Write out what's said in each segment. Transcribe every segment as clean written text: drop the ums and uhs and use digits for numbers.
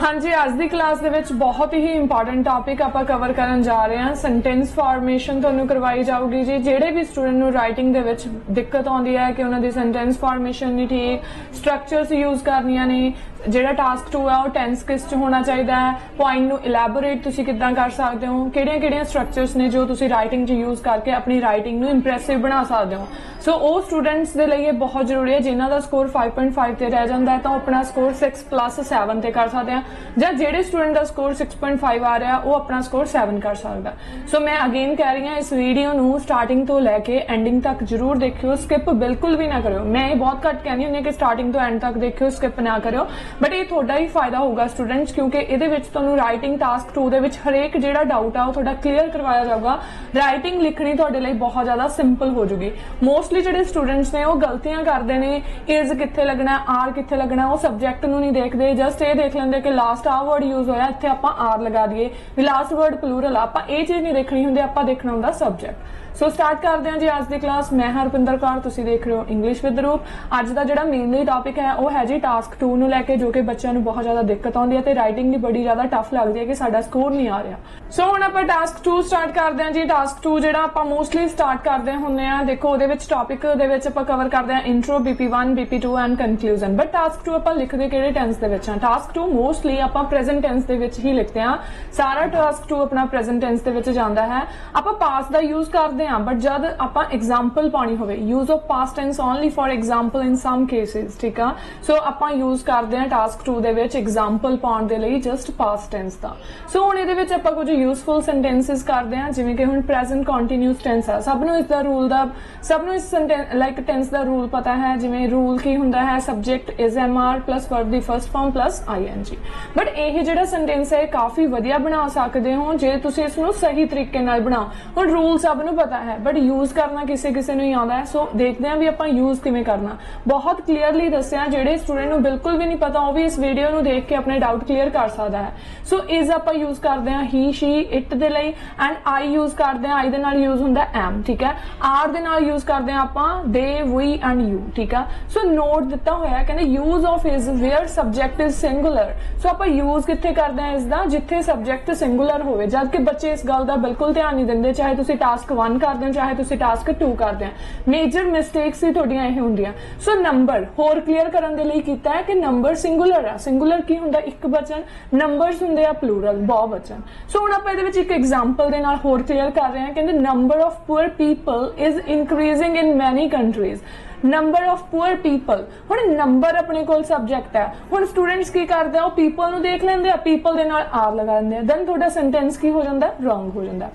हाँ जी, आज की क्लास दे विच बहुत ही इंपॉर्टेंट टॉपिक आपां कवर करन जा रहे हैं। सेंटेंस फॉर्मेशन तुहानूं करवाई जाऊगी जी। जिहड़े भी स्टूडेंट नूं राइटिंग दे विच दिक्कत आउंदी है कि उन्हां दी सेंटेंस फॉर्मेशन नहीं ठीक, स्ट्रक्चर्स यूज करनियां ने, जिहड़ा टास्क 2 है वो टेंस किस च होना चाहिए है, पॉइंट नूं इलैबोरेट तुसीं किद्दां कर सकदे हो, किहड़ियां-किहड़ियां स्ट्रक्चर्स ने जो तुसीं राइटिंग च यूज करके अपनी राइटिंग नूं इंप्रैसिव बना सकदे हो। सो वो स्टूडेंट्स दे लई ये बहुत जरूरी है जिन्हां दा स्कोर 5.5 ते रह जांदा है, तो अपना स्कोर 6+7 ते कर सकदे हैं, ਜਾਂ ਜਿਹੜੇ स्टूडेंट ਦਾ ਸਕੋਰ 6.5 ਆ ਰਿਹਾ ਉਹ ਆਪਣਾ ਸਕੋਰ 7 ਕਰ ਸਕਦਾ। ਸੋ ਮੈਂ ਅਗੇਨ ਕਹਿ ਰਹੀ ਹਾਂ, ਇਸ ਵੀਡੀਓ ਨੂੰ ਸਟਾਰਟਿੰਗ ਤੋਂ ਲੈ ਕੇ ਐਂਡਿੰਗ ਤੱਕ ਜਰੂਰ ਦੇਖਿਓ, ਸਕਿਪ ਬਿਲਕੁਲ ਵੀ ਨਾ ਕਰਿਓ। ਮੈਂ ਇਹ ਬਹੁਤ ਘੱਟ ਕਹਿੰਦੀ ਹੁੰਦੀ ਹਾਂ ਕਿ ਸਟਾਰਟਿੰਗ ਤੋਂ ਐਂਡ ਤੱਕ ਦੇਖਿਓ, ਸਕਿਪ ਨਾ ਕਰਿਓ, ਬਟ ਇਹ ਤੁਹਾਡਾ ਹੀ ਫਾਇਦਾ ਹੋਊਗਾ ਸਟੂਡੈਂਟਸ, ਕਿਉਂਕਿ ਇਹਦੇ ਵਿੱਚ ਤੁਹਾਨੂੰ ਰਾਈਟਿੰਗ ਟਾਸਕ 2 ਦੇ ਵਿੱਚ ਹਰੇਕ ਜਿਹੜਾ ਡਾਊਟ ਆ ਉਹ ਤੁਹਾਡਾ ਕਲੀਅਰ ਕਰਵਾਇਆ ਜਾਊਗਾ। ਰਾਈਟਿੰਗ ਲਿਖਣੀ ਤੁਹਾਡੇ ਲਈ ਬਹੁਤ ਜ਼ਿਆਦਾ ਸਿੰਪਲ ਹੋ ਜੂਗੀ। ਮੋਸਟਲੀ ਜਿਹੜੇ ਸਟੂਡੈਂਟਸ ਨੇ ਉਹ ਗਲਤੀਆਂ ਕਰਦੇ ਨੇ, ਇਜ਼ ਕਿੱਥੇ ਲੱਗਣਾ, ਆਰ ਕਿੱਥੇ ਲੱਗਣਾ, ਉਹ ਸਬਜੈਕਟ ਨੂੰ ਨਹੀਂ ਦੇਖਦੇ, ਜਸਟ ਇਹ ਦੇਖ ਲੈਂਦੇ ਕਿ ਲਾਸਟ ਆ वर्ड यूज होया, इत्थे आपां आर लगा दिए, लास्ट वर्ड प्लूरल, आपां ये चीज नहीं देखनी हुंदी, आपां देखना हुंदा सब्जेक्ट। सो स्टार्ट करते हैं जी आज की क्लास। मैं हरपिंदर कौर, तुसीं देख रहे हो इंग्लिश विद रूप। अज का जिहड़ा मेनली टॉपिक है वो है जी टास्क 2 नूं लैके, जो कि बच्चों नूं बहुत ज्यादा दिक्कत आउंदी है ते राइटिंग भी बड़ी ज्यादा टफ लगदी है कि साडा स्कोर नहीं आ रहा। सो हुण आपां टास्क 2 स्टार्ट करते हैं जी। टास्क 2 जिहड़ा आपां मोस्टली स्टार्ट करदे हुंदे आ, देखो उहदे विच टॉपिक दे विच आपां कवर करदे आ intro, BP1, BP2 and conclusion. But task 2 आपां लिखदे किहड़े टेंस दे विच आ? टास्क 2 मोस्टली आपां प्रेजेंट टेंस दे विच ही लिखते हैं। सारा टास्क 2 अपना प्रेजेंट टेंस दे विच जांदा है। आपां पास दा यूज करदे आ, बट जद ਆਪਾਂ एग्जाम्पल पानी होवे, use of past tense only for example in some cases, ठीक है। सो ਆਪਾਂ यूज करते हैं टास्क 2 ਦੇ ਵਿੱਚ एग्जाम्पल पाउण ਦੇ ਲਈ जस्ट पास्ट टेंस ਦਾ। सो ਹੁਣ ਇਹਦੇ ਵਿੱਚ ਆਪਾਂ ਕੁਝ यूजफुल सेंटेंसेस ਕਰਦੇ ਹਾਂ, जिवें कि ਹੁਣ प्रेजेंट कंटीन्यूअस टेंस है। ਸਭ ਨੂੰ ਇਸ ਦਾ ਰੂਲ ਦਾ, ਸਭ ਨੂੰ ਇਸ ਲਾਈਕ टेंस ਦਾ ਰੂਲ ਪਤਾ ਹੈ। ਜਿਵੇਂ ਰੂਲ ਕੀ ਹੁੰਦਾ ਹੈ, subject is MR plus verb ਦੀ ਫਰਸਟ ਫਾਰਮ ਪਲੱਸ ਆਈਐਨਜੀ। ਬਟ ਇਹ ਜਿਹੜਾ ਸੈਂਟੈਂਸ ਹੈ ਕਾਫੀ ਵਧੀਆ ਬਣਾ ਸਕਦੇ ਹੋ ਜੇ ਤੁਸੀਂ ਇਸ ਨੂੰ ਸਹੀ ਤਰੀਕੇ ਨਾਲ ਬਣਾਓ। ਹੁਣ ਰੂਲ ਸਭ ਨੂੰ ਪਤਾ ਹੈ, ਬਟ यूज करना किसी किसी नहीं आता है। सो देखते हैं भी आप यूज किवें करना, बहुत क्लीयरली दसिया। जेडे स्टूडेंट नूं बिल्कुल भी नहीं पता वो भी इस वीडियो नूं देख के अपने डाउट क्लीयर कर सकता है। सो इज आप यूज करते हैं ही, शी, इट दे लई, एंड आई यूज करते हैं, आई दे नाल यूज हुंदा एम, ठीक है। आर दे नाल यूज करते हैं आप दे, वी एंड यू, ठीक है। सो नोट दिता होया कहंदे use of is where subject is singular. So आप यूज कित्थे करते हैं इसदा, जिथे सब्जेक्ट सिंगुलर होवे, जबकि बच्चे इस गल दा बिल्कुल ध्यान नहीं दिंदे। चाहे तुसीं टास्क 1 करदे हो, चाहे तुसीं टास्क 2 करते हैं, मेजर मिस्टेक्स ही थोड़ियां ये हुंदियां। सो नंबर होर क्लीयर करन दे लई कीता है कि नंबर सिंगुलर है। सिंगुलर की हुंदा एक वचन, नंबर्स हुंदे आ प्लूरल बहुवचन। सो हुण आपां इहदे विच एक एग्जांपल दे नाल होर क्लीयर कर रहे हैं। कहंदे number of poor people is increasing in many countries. Number of poor people, हुण नंबर अपने कोल सब्जेक्ट है। हुण स्टूडेंट्स की करदे आ, पीपल नूं देख लैंदे आ, पीपल दे नाल आर लगा दिंदे आ, देन तुहाडा सेंटेंस की हो जांदा, रॉन्ग हो जांदा।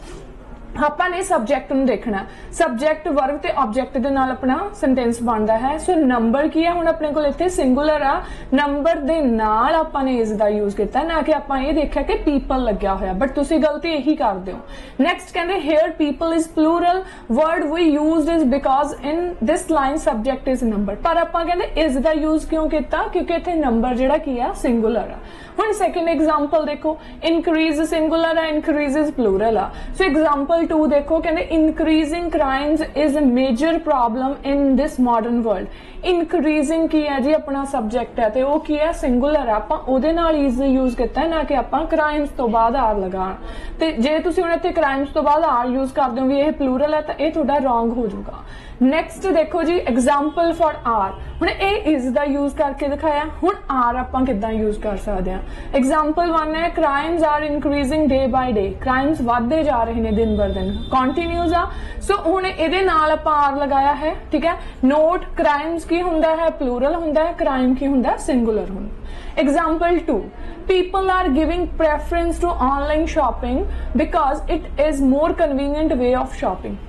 ਆਪਾਂ ने सब्जेक्ट ਨੂੰ देखना, सब्जेक्ट वर्ब ते ऑब्जेक्ट ਦੇ ਨਾਲ ਆਪਣਾ सेंटेंस ਬਣਦਾ ਹੈ। सो नंबर ਕੀ ਹੈ, ਹੁਣ ਆਪਣੇ ਕੋਲ ਇੱਥੇ ਸਿੰਗੂਲਰ ਆ, ਨੰਬਰ ਦੇ ਨਾਲ ਆਪਾਂ ਨੇ ਇਸ ਦਾ ਯੂਜ਼ ਕੀਤਾ, ਨਾ ਕਿ ਆਪਾਂ ਇਹ ਦੇਖਿਆ ਕਿ ਪੀਪਲ ਲੱਗਿਆ ਹੋਇਆ, ਬਟ ਤੁਸੀਂ ਗਲਤੀ ਇਹੀ ਕਰਦੇ ਹੋ। ਨੈਕਸਟ ਕਹਿੰਦੇ here people is plural, word ਵੀ used is because in this line subject is number. ਪਰ ਆਪਾਂ ਕਹਿੰਦੇ ਇਸ ਦਾ ਯੂਜ਼ ਕਿਉਂ ਕੀਤਾ, ਕਿਉਂਕਿ ਇੱਥੇ ਨੰਬਰ ਜਿਹੜਾ ਕੀ ਆ ਸਿੰਗੂਲਰ ਆ। ਹੁਣ ਸੈਕੰਡ एग्जांपल देखो, इंक्रीज सिंगुलर है, इंक्रीजेस प्लूरल आ। सो एग्जांपल 2 देखो, कहंदे increasing crimes is a major problem in this modern world. Increasing की है जी अपना सब्जेक्ट है, ते वो की है सिंगुलर है, आपां ओदे नाल इज यूज किया, ना कि आपां क्राइम्स तो बाद आर लगाण। ते जे तुसीं हुण इत्थे क्राइम्स तो बाद आर यूज करदे हो भी ये प्लूरल है, तो ये तुहाडा रॉन्ग हो जाऊगा। नैक्सट देखो जी एग्जाम्पल फॉर आर, हुण ये इज दा यूज करके दिखाया। हुण आर आपां किदां यूज कर सकते हैं। एग्जाम्पल 1 है, crimes are increasing day by day, crimes वधदे जा रहे हैं दिन बर दिन, कॉन्टीन्यूज आ। सो हुण इहदे नाल आपां आर लगाया है, ठीक है। नोट क्राइम्स की हुंदा है प्लूरल हुंदा है, क्राइम की हुंदा सिंगुलर हुंदा। Example 2, people are giving preference to online shopping because it is more convenient way of shopping।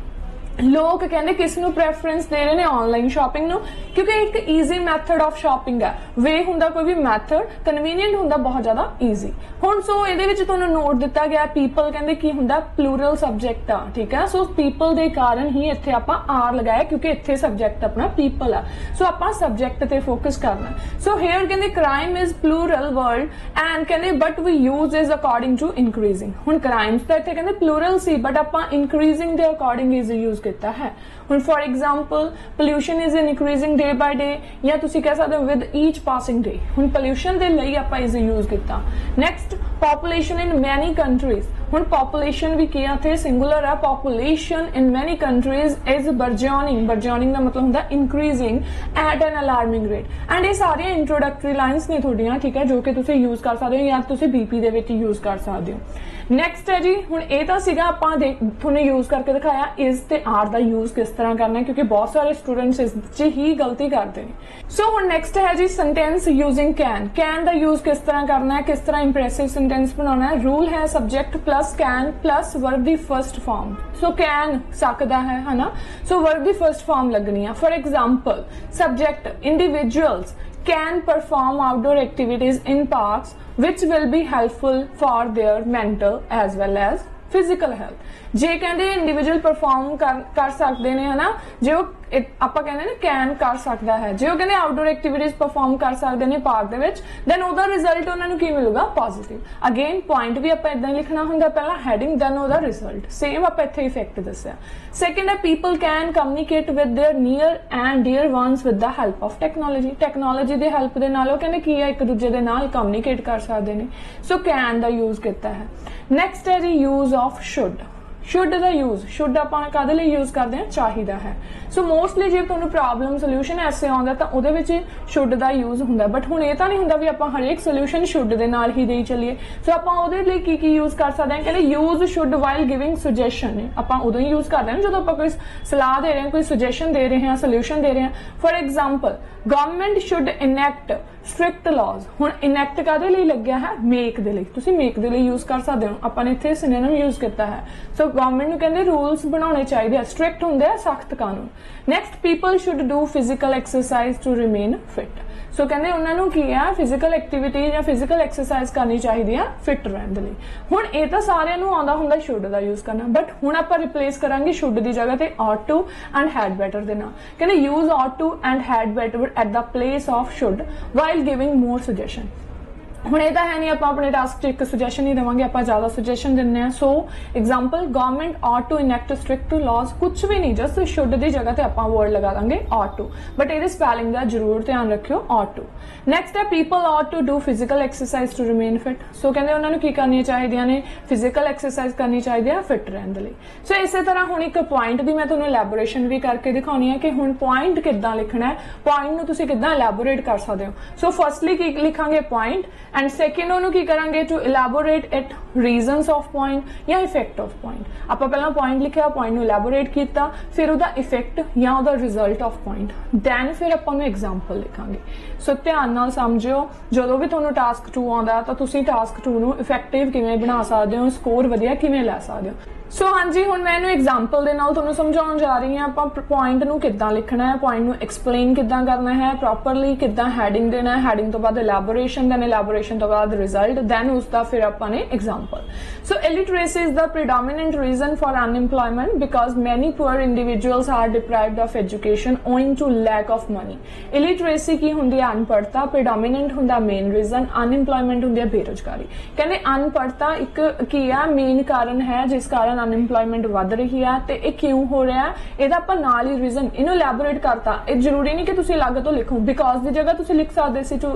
लोग कहते किस नूं प्रेफरेंस दे रहे हैं, ऑनलाइन शॉपिंग नूं, क्योंकि एक ईजी मैथड ऑफ शॉपिंग है। वे हुंदा कोई भी मैथड, कन्वीनियंट हुंदा बहुत ज्यादा ईजी। हुण सो इहदे विच तुहानूं नोट दिता गया पीपल कहते की हुंदा प्लूरल सब्जेक्ट आ, ठीक है। सो पीपल दे कारण ही इत्थे आपां आर लगाया, क्योंकि इत्थे सब्जेक्ट अपना पीपल आ। सो आपां सब्जेक्ट ते फोकस करना। सो हेयर कहते crime is plural word and कहते but we use is according to increasing. हुण क्राइम्स तो इत्थे कहते प्लूरल सी, बट आपां इंक्रीजिंग दे अकॉर्डिंग इज यूज किया है। हुण for example pollution is increasing day by day, या तुसीं कह सकते हो विद ईच पासिंग डे। हुण पोल्यूशन दे लई आपां इज यूज किया। Next population in many countries, हुण पॉपुलेशन भी किया थे सिंगुलर है, population in many countries is burgeoning, burgeoning का मतलब होंदा increasing at an alarming rate. And ये सारियां इंट्रोडक्टरी लाइन्स ने थोड़ियां, ठीक है, जो कि तुसीं यूज कर सकते हो या तुसीं बीपी दे विच यूज कर सकते हो। नैक्सट है जी, हुण ये तां सीगा आपां तुहानूं यूज करके दिखाया इज ते आर दा यूज किस तरह करना है, क्योंकि बहुत सारे स्टूडेंट्स इस च ही गलती करते हैं। सो हुण नैक्सट है जी सेंटेंस यूजिंग कैन। कैन दा यूज किस तरह करना है, किस तरह इंप्रेसिव सेंटेंस बनाना है। रूल है subject plus can plus verb the first form. So can सकदा है ना, सो वर्ब दी फर्स्ट फॉर्म लगनी है। For example subject individuals can perform outdoor activities in parks which will be helpful for their mental as well as physical health। जे कहते individual perform कर सकते हैं है ना, जो आप कहते ना कैन कर सकता है, जो कहते आउटडोर एक्टिविटीज परफॉर्म कर सकते हैं पार्क दे विच, दैन उहदा रिजल्ट उन्होंने की मिलेगा पॉजिटिव। अगेन पॉइंट भी आप इदां लिखना हुंदा, पहला हैडिंग दैन उहदा रिजल्ट, सेम आप इत्थे इफेक्ट दस्सिया। सैकेंड है people can communicate with their near and dear ones with the help of technology. Technology की हेल्प के नाल कहते की है एक दूजे के नाल कम्युनिकेट कर सकते हैं। सो कैन का यूज किया है। नैक्सट है जी यूज ऑफ शुड। शुड का यूज, शुड आपां काहदे लई यूज करते हैं, चाहिदा है। सो मोस्टली जे तुहानूं प्रॉब्लम सोल्यूशन ऐसे आउंदा तां उहदे विच शुड का यूज हुंदा, बट हुण इह तां नहीं हुंदा भी आपां हरेक सोल्यूशन शुड दे नाल ही देई चलीए। सो आपां उहदे लई की यूज कर सकते हैं, कहते use should while giving suggestion. आपां उदों ही यूज करते हैं जदों आपां कोई सलाह दे रहे हैं, कोई सुजैशन दे रहे हैं, सोल्यूशन दे रहे हैं। For example government should enact strict laws. हुण इनैक्ट काहदे लई लग्गिया है, मेक दे लई, तुसीं मेक दे लई यूज कर सकते हो। आपां ने इत्थे सिनोनिम यूज किया है। सो गवर्नमेंट नूं कहंदे रूल्स बनाने चाहिए, स्ट्रिक्ट हुंदे आ सख्त कानून। Next people should do physical exercise to remain fit. So कहंदे उन्होंने की है फिजिकल एक्टिविटी या फिजिकल एक्सरसाइज करनी चाहिए है फिट रहने लई। हुण इह तां सारिआं नूं आउंदा हुंदा शुड दा यूज करना, बट हुण आपां रिप्लेस करांगे शुड दी जगह ते ought to and had better दे नाल। कहंदे use ought to and had better at the place of should while giving more suggestion. हुण इह तां है नहीं आपां अपने टास्क च एक सुजैशन ही देवांगे, आपां ज्यादा सुजैशन दिंदे आ। So example government ought to enact strict laws, कुछ भी नहीं, जस्ट शुड की जगह ते आपां वर्ड लगा देंगे ऑट टू, बट इहदे स्पैलिंग का जरूर ध्यान रखियो ऑट टू। नैक्सट है people ought to do physical exercise to remain fit. So कहते उन्होंने की करनी चाहिए ने, फिजिकल एक्सरसाइज करनी चाहिए फिट रहने लई। सो इस तरह हुण एक पॉइंट की मैं तुहानूं एलैबोरेशन भी करके दिखाउणी है कि हुण पॉइंट किद्दां लिखना है, पॉइंट नूं तुसीं किद्दां एलैबोरेट कर सकदे हो। सो फर्स्टली की लिखांगे पॉइंट, एंड सैकेंड उन्होंने की करांगे to elaborate it reasons of point या इफेक्ट ऑफ पॉइंट। आपां पहला पॉइंट लिखिया, पॉइंट नूं इलैबोरेट किया, फिर उहदा इफेक्ट या उहदा रिजल्ट ऑफ पॉइंट, दैन फिर आपां नूं एग्जाम्पल लिखांगे। सो ध्यान नाल समझियो, जदों भी तुहानूं टास्क 2 आउंदा तां तुसीं टास्क 2 नूं इफेक्टिव किवें बना सकदे हो, स्कोर वधिया किवें लै सकदे हो। सो हाँ जी, हुण मैं एग्जाम्पल दे नाल तुहानूं समझाउण जा रही हां आपां पॉइंट नूं किद्दां लिखना है, पॉइंट नूं एक्सप्लेन किद्दां करना है प्रॉपरली, किद्दां हैडिंग देना है, हैडिंग तो बाद इलैबोरेशन, दैन इलैबोरेशन तो बाद रिजल्ट, दैन उसका फिर आपां ने example. So illiteracy is the predominant reason for unemployment because many poor individuals are deprived of education owing to lack of money. Illiteracy की हुंदी है अनपढ़ता, प्रीडोमिनेंट हुंदा मेन रीजन, अनएम्प्लॉयमेंट हुंदी है बेरोजगारी। कहंदे अनपढ़ता एक की है मेन कारण है जिस कारण अनएम्प्लॉयमेंट वध रही है, ते ये क्यों हो रहा है, ਇਹਦਾ ਆਪਾਂ ਨਾਲ ही रीजन इन्हों इलैबोरेट करता। ये जरूरी नहीं कि तुसीं अलग तो लिखो, बिकॉज की जगह तुसीं लिख सकते सी टू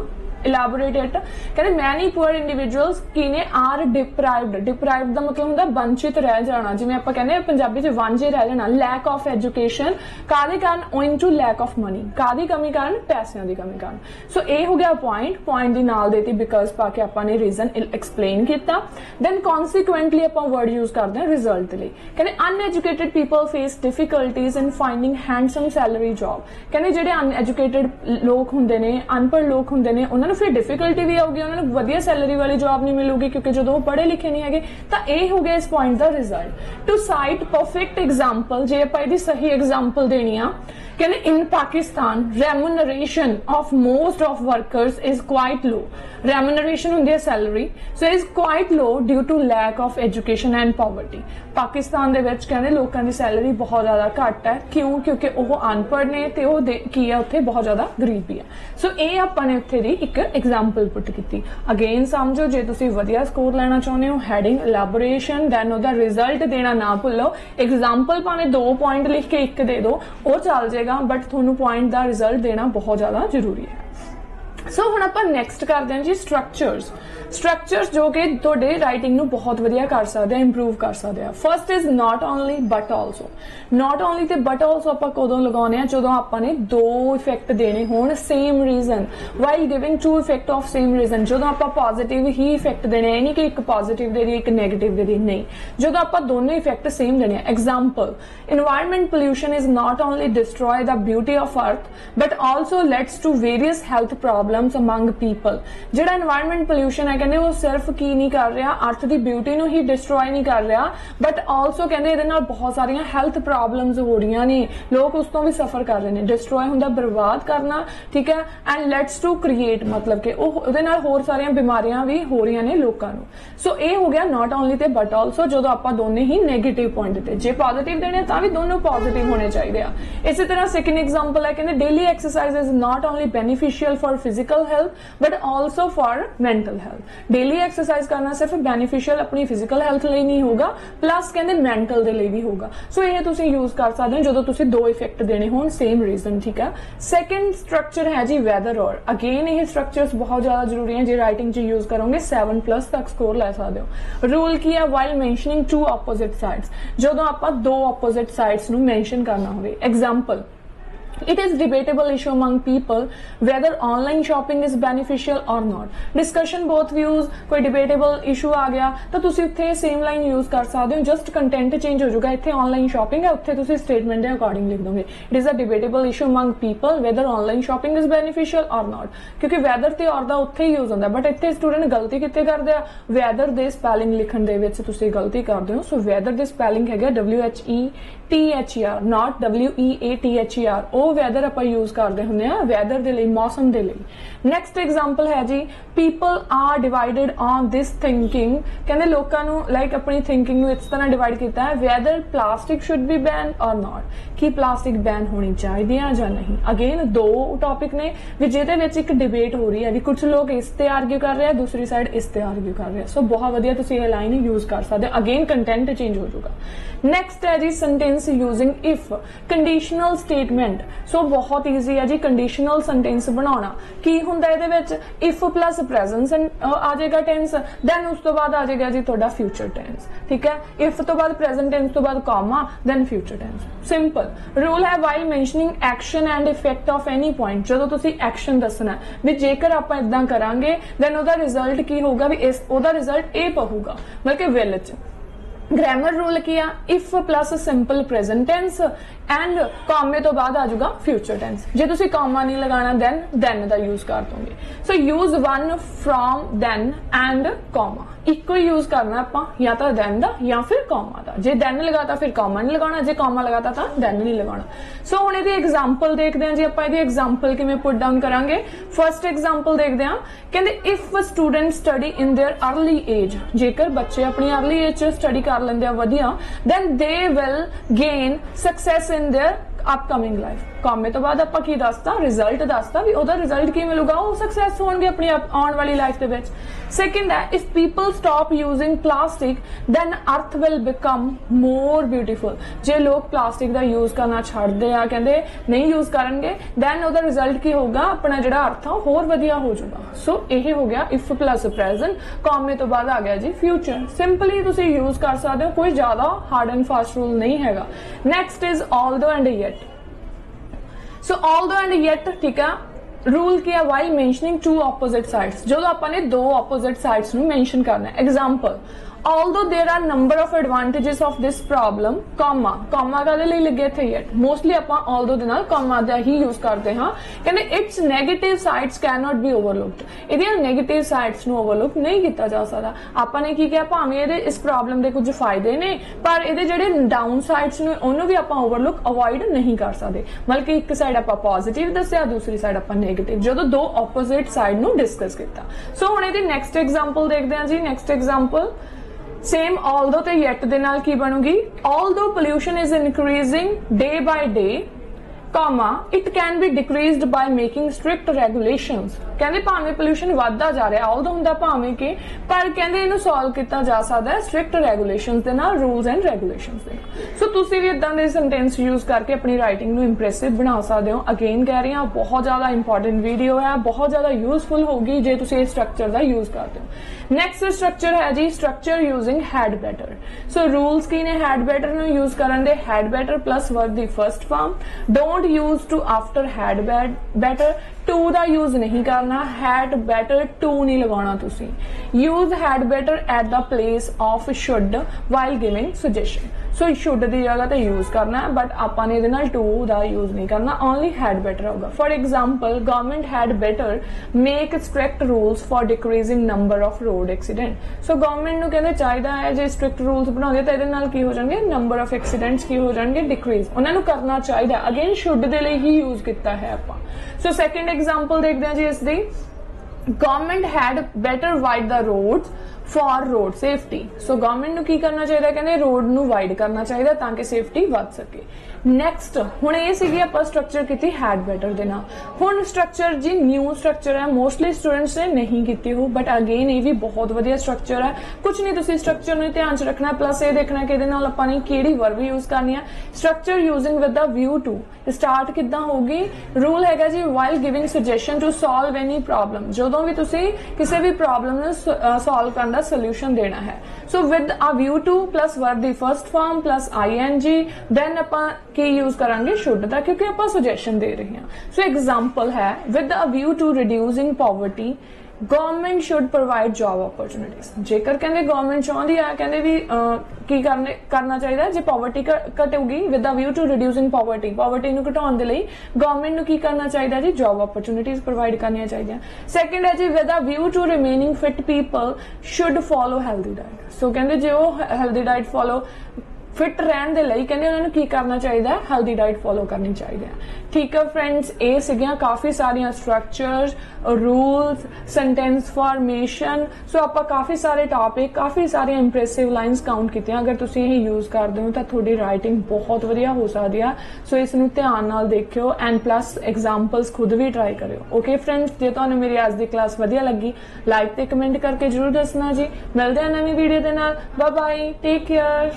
इलैबोरेट इट। कहते मैनी पुअर इंडिविजुअल्स की ने आर डिप्राइव्ड, डिप्राइव्ड का मतलब होंदा वंचित रह जाना, जिवें आपां कहंदे पंजाबी च वांझे रह जाना। लैक ऑफ एजुकेशन कादे कारण, owing to lack of money, कादी कमी कारण, पैसों की कमी कारण। सो ये हो गया पॉइंट, पॉइंट दी नाल देती बिकॉज पा के आपां ने रीजन एक्सप्लेन किया। दैन कॉन्सिक्वेंटली आपां वर्ड यूज करते हैं रिजल्ट लई। कहंदे uneducated people face difficulties in finding handsome salary job. कहंदे जिहड़े अनएजुकेटेड लोग हुंदे ने, अनपढ़ लोग हुंदे ने, उन्हां नूं फिर डिफिकल्टी भी आऊगी, उन्होंने वधिया सैलरी वाली जॉब नहीं मिलूगी क्योंकि जो वो पढ़े लिखे नहीं है। तो यह हो गया इस पॉइंट का result. To cite perfect example, जे आप सही एग्जाम्पल देनी आ, कहते in Pakistan remuneration of most of workers is quite low. Remuneration होंदी है salary, so is quite low due to lack of education and poverty. Pakistan दे विच कहते लोगों की सैलरी बहुत ज्यादा घट है, क्यों? क्योंकि वह अनपढ़ ने ते वो की है उत्थे बहुत ज्यादा गरीबी है। सो ये आपने उत्थे दी एक एग्जाम्पल पुट की। अगेन समझो, जे तुसीं वधिया स्कोर लेना चाहुंदे हो, हैडिंग इलैबोरेशन दैन ओहदा रिजल्ट देना ना भुल्लो। एग्जाम्पल भावें 2 पॉइंट लिख के 1 दे दो, वो चल जाएगा, बट तुहानूं पॉइंट का रिजल्ट देना बहुत ज्यादा जरूरी है। सो हुण आपां नैक्सट करते हैं जी स्ट्रक्चर्स। स्ट्रक्चर्स जो कि तुहाडे राइटिंग नूं बहुत वधिया कर सकदे आ, इंप्रूव कर सकदे आ। First is not only but also. Not only ते बट आल्सो आपां कदों लगाउने आ? जदों आपां ने 2 इफेक्ट देने होण same reason, while giving 2 effect of same reason. जदों आपां पॉजिटिव ही इफेक्ट देने, नहीं कि एक पॉजिटिव दे दी एक नैगेटिव दे दी, नहीं, जदों आपां दोनों इफेक्ट सेम देने। Example, environment pollution is not only destroy the beauty of earth but also lets to various health problems among people. जिहड़ा एनवायरमेंट पोल्यूशन है कहते वो सिर्फ की नहीं कर रहा, अर्थ की ब्यूटी नूं ही डिस्ट्रॉय नहीं कर रहा, बट आल्सो कहते इहदे नाल बहुत सारियां हेल्थ प्रॉब्लम्स हो रही ने, लोग उस तो भी सफर कर रहे हैं। डिस्ट्रॉय हुंदा बर्बाद करना, ठीक है, एंड लेट्स टू क्रिएट मतलब कि उहदे नाल होर सारियां बीमारियां भी हो रही ने लोकां नूं। सो ये हो गया नॉट ओनली ते बट आल्सो, जदों आपां दोने ही नेगेटिव पॉइंट दिते। जे पॉजिटिव देने तां भी दोनों पॉजिटिव होने चाहिए आ। इसी तरह सेकंड एग्जांपल है कहते daily exercise is not only beneficial for physical health but also for mental health. Daily exercise करना सिर्फ बेनिफिशियल अपनी फिजिकल हेल्थ लिए नहीं होगा, प्लस कहते मेंटल दे लिए भी होगा। सो ये तुसी यूज कर सकते हो जो तुसी 2 इफेक्ट देने होण सेम रीजन, ठीक है। सेकंड स्ट्रक्चर है जी वेदर और। अगेन ये स्ट्रक्चर्स बहुत ज्यादा जरूरी है, जो राइटिंग च यूज करोगे 7+ तक स्कोर लै सकते हो। रूल की है वाइल मेंशनिंग 2 ऑपोजिट साइड्स। जदों आपां 2 ऑपोजिट साइड्स नूं मेंशन करना होवे। Example, it is debatable issue among people whether online shopping is beneficial or not. Discussion both views, कोई debatable issue आ गया तो तुसी उत्थे सेम लाइन यूज कर सकते हो, जस्ट कंटेंट चेंज हो जाएगा। इत्थे ऑनलाइन शॉपिंग है, उत्थे तुसी स्टेटमेंट के अकॉर्डिंग लिख दोगे it is a debatable issue among people whether online shopping is beneficial और नॉट, क्योंकि वैदर ते और दा उत्थे यूज होंदा, बट इत्थे स्टूडेंट गलती कित्थे करदे आ, वैदर दे स्पैलिंग लिखण दे विच तुसी गलती करदे हो। सो वैदर दे स्पैलिंग हैगा WHETHER नॉट WEATHER। ਉਹ ਵੈਦਰ ਆਪਾਂ यूज करते ਹੁੰਦੇ ਆ ਵੈਦਰ ਦੇ ਲਈ, ਮੌਸਮ ਦੇ ਲਈ। ਨੈਕਸਟ ਐਗਜ਼ਾਮਪਲ ਹੈ ਜੀ people are divided on this thinking. ਕਹਿੰਦੇ ਲੋਕਾਂ ਨੂੰ ਲਾਈਕ ਆਪਣੀ ਥਿੰਕਿੰਗ ਨੂੰ ਇਸ ਤਰ੍ਹਾਂ ਡਿਵਾਈਡ ਕੀਤਾ ਹੈ whether plastic should be ban or not, ਕਿ ਪਲਾਸਟਿਕ ਬੈਨ ਹੋਣੀ ਚਾਹੀਦੀ ਹੈ ਜਾਂ ਨਹੀਂ। ਅਗੇਨ 2 ਟੌਪਿਕ ਨੇ ਵੀ ਜਿਹਦੇ ਵਿੱਚ ਇੱਕ ਡਿਬੇਟ ਹੋ ਰਹੀ ਹੈ ਵੀ ਕੁਝ ਲੋਕ ਇਸ ਤੇ ਆਰਗੂ ਕਰ ਰਹੇ ਆ, ਦੂਸਰੀ ਸਾਈਡ ਇਸ ਤੇ ਆਰਗੂ ਕਰ ਰਹੇ ਆ। ਸੋ ਬਹੁਤ ਵਧੀਆ ਤੁਸੀਂ ਇਹ ਲਾਈਨ ਯੂਜ ਕਰ ਸਕਦੇ ਹੋ। ਅਗੇਨ ਕੰਟੈਂਟ ਚੇਂਜ ਹੋ ਜਾਊਗਾ। ਨੈਕਸਟ ਹੈ ਜੀ sentence using if conditional statement. So बहुत ईजी है जी कंडीशनल सेंटेंस बनाना। की हुंदा इहदे विच इफ प्लस प्रेजेंट आ जाएगा टेंस, देन उस तो बाद आ जाएगा जी तुहाडा फ्यूचर टेंस, ठीक है। इफ तो बाद प्रेजेंट टेंस तो बाद comma then future tense. Simple rule है while mentioning action and effect of any point. जदों तुसीं एक्शन दसना भी जेकर आपां इदां करांगे देन ओहदा रिजल्ट की होगा भी इस ओहदा रिजल्ट ए पहूगा, मतलब कि विल च। ग्रामर रूल किया if plus simple present tense and कॉमे तो बाद आ जाऊगा फ्यूचर टेंस। जे तुसी कॉमा नहीं लगाना देन दा यूज कर दोगे। So use one from then and comma, इको ही यूज करना आपां, या तो देन दा या फिर कॉमा दा। जे देन लगाता फिर कॉमा नहीं लगाना, जे कॉमा लगाता तो देन नहीं लगाना। सो हुण इहदी एग्जांपल देखते हैं जी, आपां इहदी एग्जांपल किवें पुट डाउन करांगे। फर्स्ट एग्जांपल देखते हैं, कहंदे if student study in their early age. जेकर बच्चे अपनी अर्ली एज च स्टडी कर लेंदे आ वधिया, then they will gain success in their upcoming life. कॉमे तो बाद आपां की दसता रिजल्ट दसता भी ओहदा रिजल्ट की मिलूगा, वो सक्सेस होणगे अपनी आउण वाली लाइफ दे विच। सेकंड है if people stop using plastic then earth will become more beautiful. जे लोग प्लास्टिक का यूज करना छड्डदे आ, कहंदे नहीं यूज करनगे, देन ओहदा रिजल्ट की होगा अपना जिहड़ा अर्थ आ होर वधिया हो जाऊगा। सो यही हो गया इफ प्लस प्रेजेंट, कॉमे तो बाद आ गया जी फ्यूचर। सिंपली तुसीं यूज कर सकते हो, कोई ज्यादा हार्ड एंड फास्ट रूल नहीं हैगा। Next is although and yet. So although and yet, ठीक है। रूल किया वाइल मेंशनिंग 2 ऑपोजिट साइड्स। जो आपने 2 ऑपोजिट साइड्स नु मेंशन करना है। Example although there are number of advantages of this problem, comma ਕਾਹਦੇ ਲਈ ਲੱਗਿਆ ਇੱਥੇ yet, mostly ਆਪਾਂ although ਦੇ ਨਾਲ comma ਦਾ ਹੀ use ਕਰਦੇ ਹਾਂ। ਕਹਿੰਦੇ its negative sides cannot be overlooked, ਇਹਦੀਆਂ negative sides ਨੂੰ overlook ਨਹੀਂ ਕੀਤਾ ਜਾ ਸਕਦਾ। ਆਪਾਂ ਨੇ ਕੀ ਕਿਹਾ, ਭਾਵੇਂ ਇਹਦੇ ਇਸ problem ਦੇ ਕੁਝ ਫਾਇਦੇ ਨੇ ਪਰ ਇਹਦੇ ਜਿਹੜੇ down sides ਨੇ ਉਹਨੂੰ ਵੀ ਆਪਾਂ overlook avoid ਨਹੀਂ ਕਰ ਸਕਦੇ। ਮਤਲਬ ਕਿ ਇੱਕ ਸਾਈਡ ਆਪਾਂ positive ਦੱਸਿਆ, ਦੂਸਰੀ ਸਾਈਡ ਆਪਾਂ negative, ਜਦੋਂ ਦੋ opposite side ਨੂੰ discuss ਕੀਤਾ। ਸੋ ਹੁਣ ਇਹਦੀ next example ਦੇਖਦੇ ਹਾਂ ਜੀ। next example सेम although ਤੇ yet ਦੇ ਨਾਲ ਕੀ ਬਣੂਗੀ, although pollution is increasing day by day, comma it can be decreased by making strict regulations। ਕਹਿੰਦੇ ਭਾਵੇਂ pollution ਵੱਧਦਾ ਜਾ ਰਿਹਾ, although ਹੁੰਦਾ ਭਾਵੇਂ ਕਿ, ਪਰ ਕਹਿੰਦੇ ਇਹਨੂੰ solve ਕੀਤਾ ਜਾ ਸਕਦਾ ਹੈ strict regulations ਦੇ ਨਾਲ, rules and regulations ਦੇ ਨਾਲ। ਸੋ ਤੁਸੀਂ ਵੀ ਇਦਾਂ ਦੇ sentence use ਕਰਕੇ ਆਪਣੀ writing ਨੂੰ impressive ਬਣਾ ਸਕਦੇ ਹੋ। ਅਗੇਨ ਕਹਿ ਰਹੀ ਹਾਂ, ਬਹੁਤ ਜ਼ਿਆਦਾ ਇੰਪੋਰਟੈਂਟ ਵੀਡੀਓ ਹੈ, ਬਹੁਤ ਜ਼ਿਆਦਾ ਯੂਜ਼ਫੁਲ ਹੋਗੀ ਜੇ ਤੁਸੀਂ ਇਹ ਸਟਰਕਚਰ ਦਾ ਯੂਜ਼ ਕਰਦੇ ਹੋ। ਨੈਕਸਟ ਸਟਰਕਚਰ ਹੈ ਜੀ structure using had better। So rules ਕੀ ਨੇ had better ਨੂੰ ਯੂਜ਼ ਕਰਨ ਦੇ, had better plus verb the first form, don't use to after had better, to the use नहीं करना, had better to नहीं लगाना तुसी, use had better at the place of should while giving suggestion। so should ਦੀ जगह ਤੇ use करना है but ਆਪਾਂ ਨੇ ਇਹਦੇ ਨਾਲ to ਦਾ use नहीं करना, only had better होगा। for example, government had better make strict rules for decreasing number of road accident। so government ਨੂੰ ਕਹਿੰਦੇ ਚਾਹੀਦਾ ਹੈ ਜੇ strict rules ਬਣਾਉਂਦੇ ਤਾਂ ਇਹਦੇ ਨਾਲ ਕੀ ਹੋ ਜਾਣਗੇ, number of accidents ਕੀ ਹੋ ਜਾਣਗੇ, decrease, ਉਹਨਾਂ ਨੂੰ ਕਰਨਾ ਚਾਹੀਦਾ। again should ਦੇ ਲਈ ਹੀ use ਕੀਤਾ ਹੈ ਆਪਾਂ। so second example देखते हैं जी इसदी, government had better wide the roads for road safety। so government ਨੂੰ ਕੀ ਕਰਨਾ ਚਾਹੀਦਾ, ਕਹਿੰਦੇ road ਨੂੰ wide ਕਰਨਾ ਚਾਹੀਦਾ ਤਾਂ ਕਿ safety ਵੱਧ ਸਕੇ। ਨੈਕਸਟ ਹੁਣ ਇਹ ਸੀਗੀ ਆਪਾਂ ਸਟਰਕਚਰ ਕੀਤੀ had better ਦੇ ਨਾਲ। ਹੁਣ ਸਟਰਕਚਰ ਜੀ ਨਿਊ ਸਟਰਕਚਰ ਹੈ, ਮੋਸਟਲੀ ਸਟੂਡੈਂਟਸ ਨੇ ਨਹੀਂ ਕੀਤੀ ਹੋ ਬਟ ਅਗੇਨ ਇਹ ਵੀ ਬਹੁਤ ਵਧੀਆ ਸਟਰਕਚਰ ਹੈ। ਕੁਝ ਨਹੀਂ, ਤੁਸੀਂ ਸਟਰਕਚਰ ਨੂੰ ਧਿਆਨ ਚ ਰੱਖਣਾ, ਪਲੱਸ ਇਹ ਦੇਖਣਾ ਕਿ ਇਹਦੇ ਨਾਲ ਆਪਾਂ ਨੇ ਕਿਹੜੀ ਵਰਬ ਯੂਜ਼ ਕਰਨੀ ਹੈ। Structure using with the view to, start ਕਿੱਦਾਂ ਹੋਊਗੀ, ਰੂਲ ਹੈਗਾ ਜੀ while giving suggestion to solve any problem, ਜਦੋਂ ਵੀ ਤੁਸੀਂ ਕਿਸੇ ਵੀ ਪ੍ਰੋਬਲਮ ਨੂੰ ਸੋਲਵ ਕਰਨ ਦਾ ਸੋਲੂਸ਼ਨ ਦੇਣਾ ਹੈ। So with a view to plus verb ਦੀ first form plus ing, then ਆਪਾਂ ਕੀ यूज करांगे शुड ਦਾ, क्योंकि ਆਪਾਂ ਸੁਜੈਸ਼ਨ ਦੇ ਰਹੇ ਹਾਂ। ਸੋ ਐਗਜ਼ਾਮਪਲ ਹੈ with a view to reducing poverty, government should provide job opportunities. ਜੇਕਰ ਕਹਿੰਦੇ ਗਵਰਨਮੈਂਟ ਚਾਹੁੰਦੀ ਆ, ਕਹਿੰਦੇ ਵੀ ਕੀ ਕਰਨਾ ਚਾਹੀਦਾ ਜੇ ਪਾਵਰਟੀ ਘਟੂਗੀ, with a view to reducing poverty ਨੂੰ ਘਟਾਉਣ ਦੇ ਲਈ ਗਵਰਨਮੈਂਟ ਨੂੰ ਕੀ ਕਰਨਾ ਚਾਹੀਦਾ ਜੀ, ਜੌਬ ਓਪਰਚੁਨਿਟੀਜ਼ ਪ੍ਰੋਵਾਈਡ ਕਰਨੀਆਂ ਚਾਹੀਦੀਆਂ। ਸੈਕੰਡ ਹੈ ਜੀ with a view to remaining fit people should follow healthy diet. So ਕਹਿੰਦੇ ਜੇ ਉਹ ਹੈਲਦੀ ਡਾਈਟ ਫੋਲੋ ਫਿਟ ਰਹਿਣ ਦੇ ਲਈ ਕਹਿੰਦੇ ਉਹਨਾਂ ਨੂੰ ਕੀ ਕਰਨਾ ਚਾਹੀਦਾ ਹੈ, ਹੈਲਦੀ ਡਾਈਟ ਫੋਲੋ ਕਰਨੀ ਚਾਹੀਦੀ ਹੈ। ਠੀਕ ਹੈ ਫਰੈਂਡਸ, ਇਹ ਸੀਗੀਆਂ ਕਾਫੀ ਸਾਰੀਆਂ ਸਟਰਕਚਰਸ, ਰੂਲਸ, ਸੈਂਟੈਂਸ ਫਾਰਮੇਸ਼ਨ। ਸੋ ਆਪਾਂ ਕਾਫੀ ਸਾਰੇ ਟੌਪਿਕ, ਕਾਫੀ ਸਾਰੀਆਂ ਇੰਪ੍ਰੈਸਿਵ ਲਾਈਨਸ ਕਾਊਂਟ ਕੀਤੀਆਂ। ਅਗਰ ਤੁਸੀਂ ਇਹ ਯੂਜ਼ ਕਰਦੇ ਹੋ ਤਾਂ ਤੁਹਾਡੀ ਰਾਈਟਿੰਗ ਬਹੁਤ ਵਧੀਆ ਹੋ ਸਕਦੀ ਆ। ਸੋ ਇਸ ਨੂੰ ਧਿਆਨ ਨਾਲ ਦੇਖਿਓ ਐਂਡ ਪਲੱਸ ਐਗਜ਼ਾਮਪਲਸ ਖੁਦ ਵੀ ਟਰਾਈ ਕਰਿਓ। ਓਕੇ ਫਰੈਂਡਸ, ਜੇ ਤੁਹਾਨੂੰ ਮੇਰੀ ਅੱਜ ਦੀ ਕਲਾਸ ਵਧੀਆ ਲੱਗੀ, ਲਾਈਕ ਤੇ ਕਮੈਂਟ ਕਰਕੇ ਜਰੂਰ ਦੱਸਣਾ ਜੀ। ਮਿਲਦੇ ਹਾਂ ਨਵੀਂ ਵੀਡੀਓ ਦੇ ਨਾਲ। Bye bye, take care.